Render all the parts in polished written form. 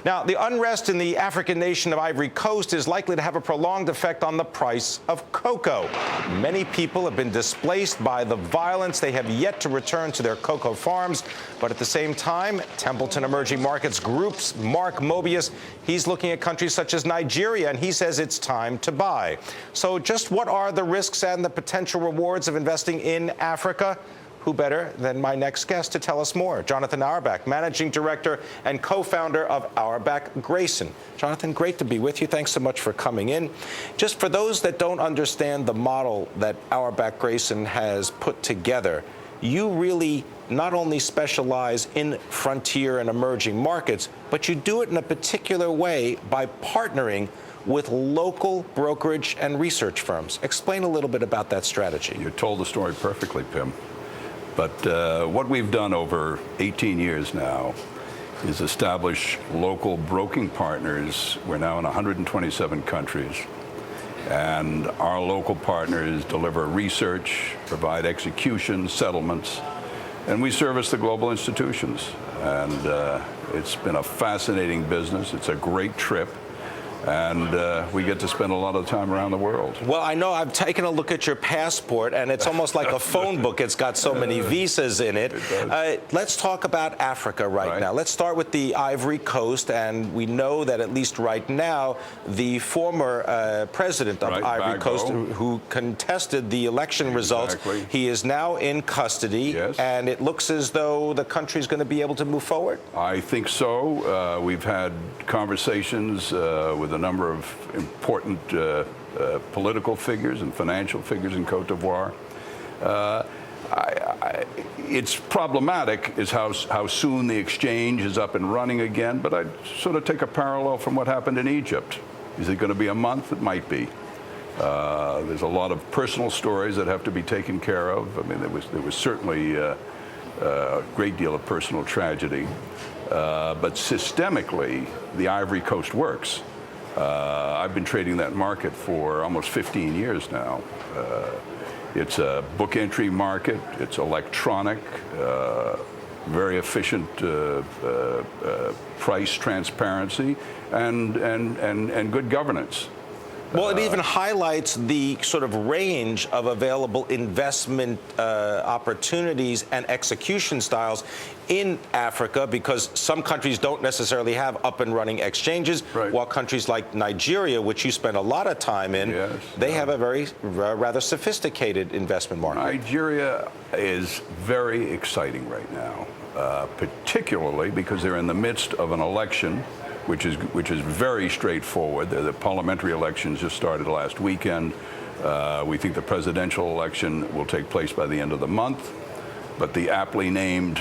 Now, the unrest in the African nation of Ivory Coast is likely to have a prolonged effect on the price of cocoa. Many people have been displaced by the violence. They have yet to return to their cocoa farms. But at the same time, Templeton Emerging Markets Group's Mark Mobius, he's looking at countries such as Nigeria, and he says it's time to buy. So just what are the risks and the potential rewards of investing in Africa? Who better than my next guest to tell us more? Jonathan Auerbach, Managing Director and co-founder of Auerbach Grayson. Jonathan, great to be with you. Thanks so much for coming in. Just for those that don't understand the model that Auerbach Grayson has put together, you really not only specialize in frontier and emerging markets, but you do it in a particular way by partnering with local brokerage and research firms. Explain a little bit about that strategy. You told the story perfectly, Pimm. But what we've done over 18 years now is establish local broking partners. We're now in 127 countries. And our local partners deliver research, provide execution, settlements, and we service the global institutions. And it's been a fascinating business. It's a great trip. And we get to spend a lot of time around the world. Well, I know I've taken a look at your passport, and it's almost like a phone book. It's got so many visas in it. Let's talk about Africa right now. Let's start with the Ivory Coast, and we know that at least right now, the former president of Ivory Coast, who contested the election results, he is now in custody, and it looks as though the country's going to be able to move forward. I think so. We've had conversations with a number of important political figures and financial figures in Cote d'Ivoire. It's problematic is how soon the exchange is up and running again, but I'd sort of take a parallel from what happened in Egypt. Is it going to be a month? It might be. There's a lot of personal stories that have to be taken care of. I mean, there was certainly a great deal of personal tragedy. But systemically, the Ivory Coast works. I've been trading that market for almost 15 years now. It's a book entry market. It's electronic, very efficient price transparency, and good governance. Well, it even highlights the sort of range of available investment opportunities and execution styles in Africa, because some countries don't necessarily have up and running exchanges, while countries like Nigeria, which you spend a lot of time in, they have a very rather sophisticated investment market. Nigeria is very exciting right now, particularly because they're in the midst of an election which is very straightforward. The parliamentary elections just started last weekend. We think the presidential election will take place by the end of the month. But the aptly named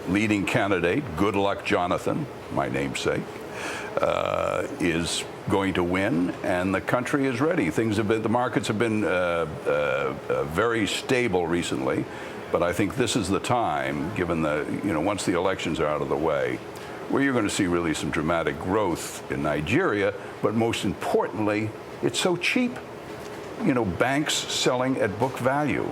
leading candidate, Good Luck Jonathan, my namesake, is going to win, and the country is ready. The markets have been very stable recently, but I think this is the time, given once the elections are out of the way, where you're going to see really some dramatic growth in Nigeria, but most importantly, it's so cheap. Banks selling at book value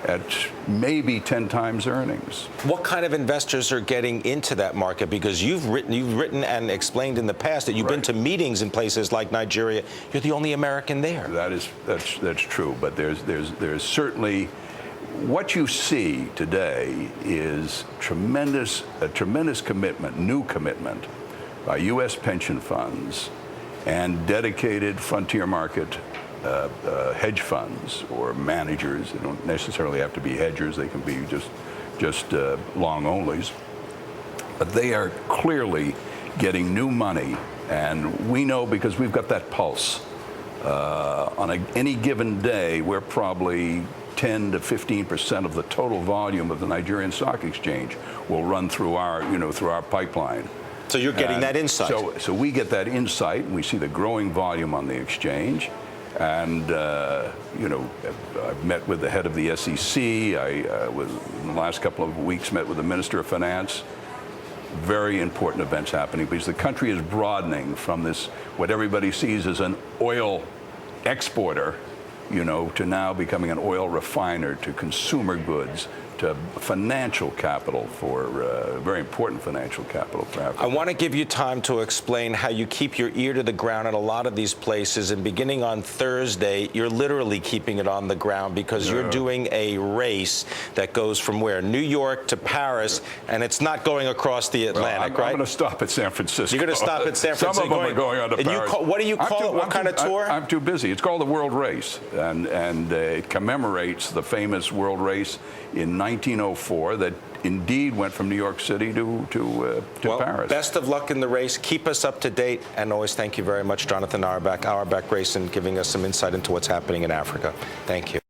at maybe 10 times earnings. What kind of investors are getting into that market? Because you've written and explained in the past that you've been to meetings in places like Nigeria. You're the only American there. That's true, but there's certainly. What you see today is a tremendous commitment, new commitment by U.S. pension funds and dedicated frontier market hedge funds or managers. They don't necessarily have to be hedgers. They can be just long onlys. But they are clearly getting new money, and we know because we've got that pulse. On any given day, we're probably 10 to 15% of the total volume of the Nigerian Stock Exchange will run through our pipeline. So you're getting that insight. So we get that insight, and we see the growing volume on the exchange. And I've met with the head of the SEC. In the last couple of weeks, met with the Minister of Finance. Very important events happening because the country is broadening from this, what everybody sees as an oil exporter, to now becoming an oil refiner, to consumer goods, financial capital very important financial capital for Africa. I want to give you time to explain how you keep your ear to the ground at a lot of these places. And beginning on Thursday, you're literally keeping it on the ground because you're doing a race that goes from where? New York to Paris, and it's not going across the Atlantic, I'm right? going to stop at San Francisco. You're going to stop at San Francisco. Some of them are going on to Paris. What do you call it? What kind of tour? I'm too busy. It's called the World Race, and it commemorates the famous World Race in 1904 that indeed went from New York City to Paris. Best of luck in the race. Keep us up to date. And always thank you very much, Jonathan Auerbach Grayson, giving us some insight into what's happening in Africa. Thank you.